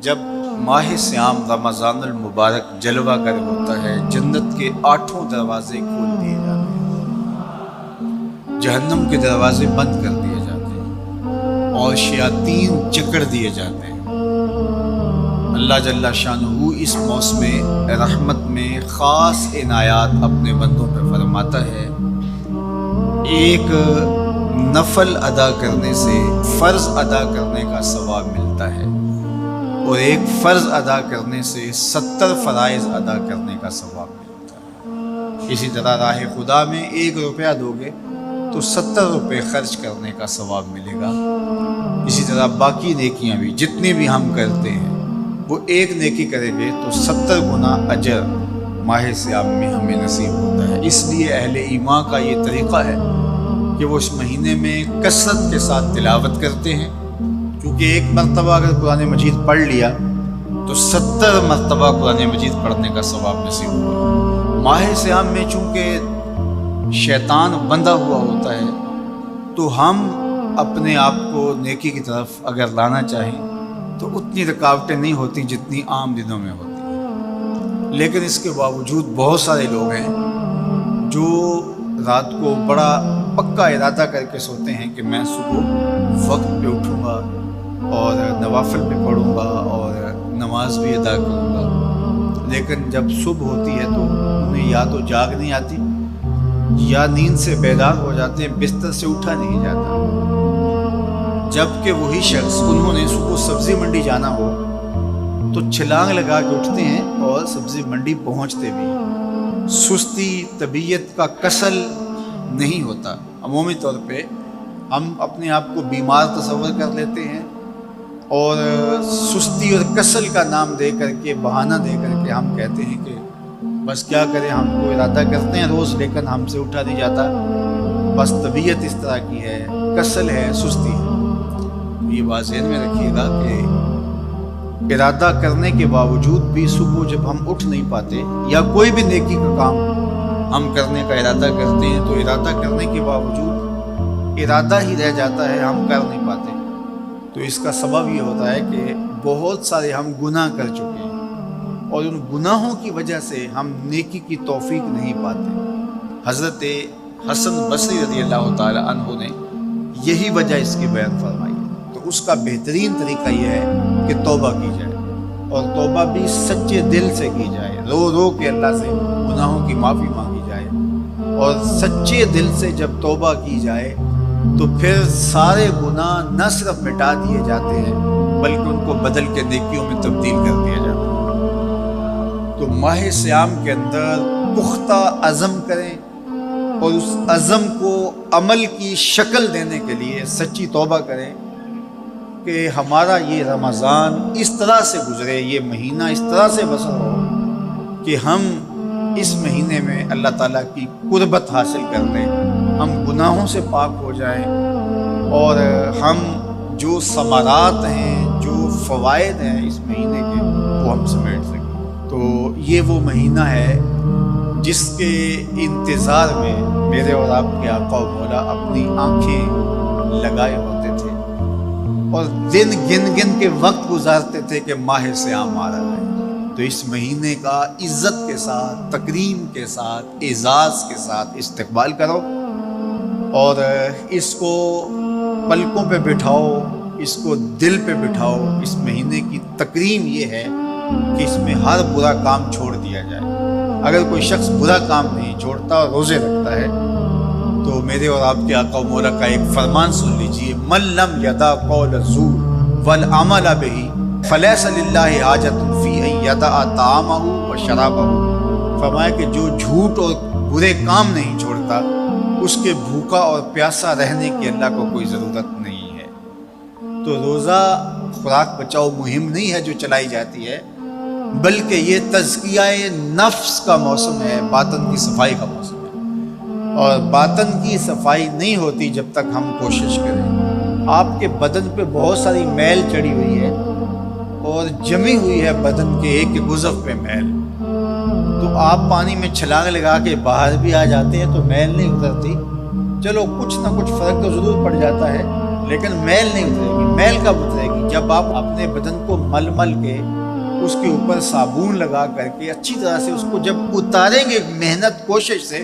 جب ماہ سیام رمضان المبارک جلوہ گر ہوتا ہے، جنت کے 8 دروازے کھول دیے جاتے ہیں، جہنم کے دروازے بند کر دیے جاتے ہیں اور شیاطین جکڑ دیے جاتے ہیں۔ اللہ جل شانہ اس موسم رحمت میں خاص عنایات اپنے بندوں پہ فرماتا ہے۔ ایک نفل ادا کرنے سے فرض ادا کرنے کا ثواب ملتا ہے اور ایک فرض ادا کرنے سے 70 فرائض ادا کرنے کا ثواب ملتا ہے۔ اسی طرح راہ خدا میں 1 روپیہ دو گے تو 70 روپے خرچ کرنے کا ثواب ملے گا۔ اسی طرح باقی نیکیاں بھی جتنی بھی ہم کرتے ہیں، وہ ایک نیکی کریں گے تو 70 گنا اجر ماہ سیام میں ہمیں نصیب ہوتا ہے۔ اس لیے اہل ایمان کا یہ طریقہ ہے کہ وہ اس مہینے میں کثرت کے ساتھ تلاوت کرتے ہیں، کیونکہ ایک مرتبہ اگر قرآن مجید پڑھ لیا تو 70 مرتبہ قرآن مجید پڑھنے کا ثواب نصیب ہوگا۔ ماہ سیام میں چونکہ شیطان بندھا ہوا ہوتا ہے تو ہم اپنے آپ کو نیکی کی طرف اگر لانا چاہیں تو اتنی رکاوٹیں نہیں ہوتی جتنی عام دنوں میں ہوتی ہیں، لیکن اس کے باوجود بہت سارے لوگ ہیں جو رات کو بڑا پکا ارادہ کر کے سوتے ہیں کہ میں صبح وقت پہ اٹھوں گا اور نوافل بھی پڑھوں گا اور نماز بھی ادا کروں گا، لیکن جب صبح ہوتی ہے تو انہیں یا تو جاگ نہیں آتی یا نیند سے بیدار ہو جاتے ہیں، بستر سے اٹھا نہیں جاتا۔ جبکہ وہی شخص انہوں نے صبح سبزی منڈی جانا ہو تو چھلانگ لگا کے اٹھتے ہیں اور سبزی منڈی پہنچتے بھی ہیں۔ سستی، طبیعت کا کسل نہیں ہوتا۔ عمومی طور پہ ہم اپنے آپ کو بیمار تصور کر لیتے ہیں اور سستی اور کسل کا نام دے کر کے، بہانہ دے کر کے ہم کہتے ہیں کہ بس کیا کریں، ہم کو ارادہ کرتے ہیں روز لیکن ہم سے اٹھا نہیں جاتا، بس طبیعت اس طرح کی ہے، کسل ہے، سستی ہے۔ یہ بات ذہن میں رکھیے گا کہ ارادہ کرنے کے باوجود بھی صبح جب ہم اٹھ نہیں پاتے یا کوئی بھی نیکی کا کام ہم کرنے کا ارادہ کرتے ہیں تو ارادہ کرنے کے باوجود ارادہ ہی رہ جاتا ہے، ہم کر نہیں پاتے، تو اس کا سبب یہ ہوتا ہے کہ بہت سارے ہم گناہ کر چکے ہیں اور ان گناہوں کی وجہ سے ہم نیکی کی توفیق نہیں پاتے۔ حضرت حسن بصری رضی اللہ تعالی عنہ نے یہی وجہ اس کی بیان فرمائی ہے۔ تو اس کا بہترین طریقہ یہ ہے کہ توبہ کی جائے اور توبہ بھی سچے دل سے کی جائے، رو رو کے اللہ سے گناہوں کی معافی مانگی جائے، اور سچے دل سے جب توبہ کی جائے تو پھر سارے گناہ نہ صرف مٹا دیے جاتے ہیں بلکہ ان کو بدل کے نیکیوں میں تبدیل کر دیا جاتا ہے۔ تو ماہ سیام کے اندر پختہ عزم کریں اور اس عزم کو عمل کی شکل دینے کے لیے سچی توبہ کریں کہ ہمارا یہ رمضان اس طرح سے گزرے، یہ مہینہ اس طرح سے بسر ہو کہ ہم اس مہینے میں اللہ تعالیٰ کی قربت حاصل کر لیں، ہم گناہوں سے پاک ہو جائیں اور ہم جو ثمرات ہیں، جو فوائد ہیں اس مہینے کے، وہ ہم سمیٹ سکیں۔ تو یہ وہ مہینہ ہے جس کے انتظار میں میرے اور آپ کے آقا و مولا اپنی آنکھیں لگائے ہوتے تھے اور دن گن گن کے وقت گزارتے تھے کہ ماہ سیام آ رہا ہے۔ تو اس مہینے کا عزت کے ساتھ، تکریم کے ساتھ، اعزاز کے ساتھ استقبال کرو اور اس کو پلکوں پہ بٹھاؤ، اس کو دل پہ بٹھاؤ۔ اس مہینے کی تکریم یہ ہے کہ اس میں ہر برا کام چھوڑ دیا جائے۔ اگر کوئی شخص برا کام نہیں چھوڑتا اور روزے رکھتا ہے تو میرے اور آپ کے آقا و مولا کا ایک فرمان سن لیجئے، من لم یدع قول الزور والعمل بہ فلیس للہ حاجۃ فی ان یدع طعامہ و شرابہ۔ فرمایا کہ جو جھوٹ اور برے کام نہیں چھوڑتا، اس کے بھوکا اور پیاسا رہنے کی اللہ کو کوئی ضرورت نہیں ہے۔ تو روزہ خوراک بچاؤ مہم نہیں ہے جو چلائی جاتی ہے، بلکہ یہ تزکیہ نفس کا موسم ہے، باطن کی صفائی کا موسم ہے، اور باطن کی صفائی نہیں ہوتی جب تک ہم کوشش کریں۔ آپ کے بدن پہ بہت ساری میل چڑھی ہوئی ہے اور جمی ہوئی ہے بدن کے ایک عضو پہ میل، تو آپ پانی میں چھلانگ لگا کے باہر بھی آ جاتے ہیں تو میل نہیں اترتی، چلو کچھ نہ کچھ فرق تو ضرور پڑ جاتا ہے لیکن میل نہیں اترے گی۔ میل کب اترے گی؟ جب آپ اپنے بدن کو مل مل کے اس کے اوپر صابن لگا کر کے اچھی طرح سے اس کو جب اتاریں گے محنت کوشش سے،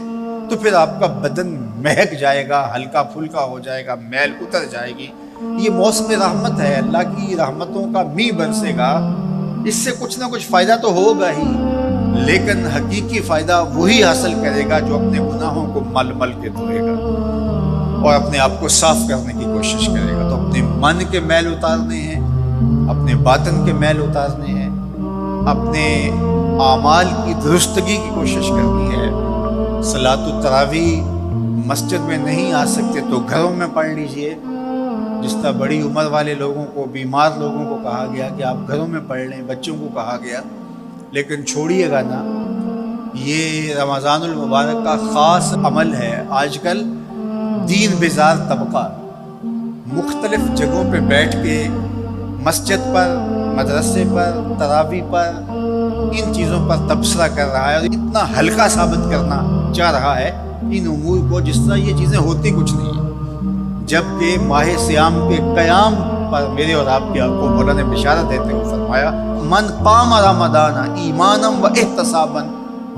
تو پھر آپ کا بدن مہک جائے گا، ہلکا پھلکا ہو جائے گا، میل اتر جائے گی۔ یہ موسم رحمت ہے، اللہ کی رحمتوں کا می برسے گا، اس سے کچھ نہ کچھ فائدہ تو ہوگا ہی، لیکن حقیقی فائدہ وہی حاصل کرے گا جو اپنے گناہوں کو مل مل کے دھوئے گا اور اپنے آپ کو صاف کرنے کی کوشش کرے گا۔ تو اپنے من کے میل اتارنے ہیں، اپنے باطن کے میل اتارنے ہیں، اپنے اعمال کی درستگی کی کوشش کرنی ہے۔ صلاۃ التراویح مسجد میں نہیں آ سکتے تو گھروں میں پڑھ لیجئے۔ جس طرح بڑی عمر والے لوگوں کو، بیمار لوگوں کو کہا گیا کہ آپ گھروں میں پڑھ لیں، بچوں کو کہا گیا، لیکن چھوڑیے گا نا، یہ رمضان المبارک کا خاص عمل ہے۔ آج کل دین بیزار طبقہ مختلف جگہوں پہ بیٹھ کے مسجد پر، مدرسے پر، تراویح پر، ان چیزوں پر تبصرہ کر رہا ہے اور اتنا ہلکا ثابت کرنا چاہ رہا ہے ان امور کو جس طرح یہ چیزیں ہوتی کچھ نہیں ہیں، جبکہ ماہ صیام کے قیام پر میرے اور آپ کے کو مولا نے بشارت دیتے ہوئے فرمایا، من قام رمضان ایمانا و احتسابا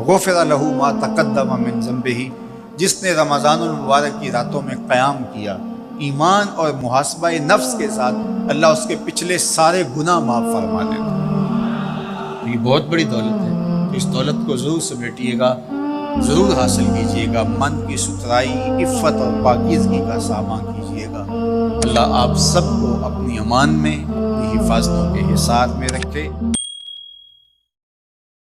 غفر لہ ما تقدم من ذنبہ، جس نے رمضان المبارک کی راتوں میں قیام کیا ایمان اور محاسبہ نفس کے ساتھ، اللہ اس کے پچھلے سارے گناہ معاف فرما دیتا۔ یہ بہت بڑی دولت ہے، تو اس دولت کو ضرور سمیٹیے گا، ضرور حاصل کیجیے گا، من کی ستھرائی، عفت اور پاکیزگی کا سامان کیجیے گا۔ اللہ آپ سب کو اپنی امان میں، اپنی حفاظتوں کے حصار میں رکھے۔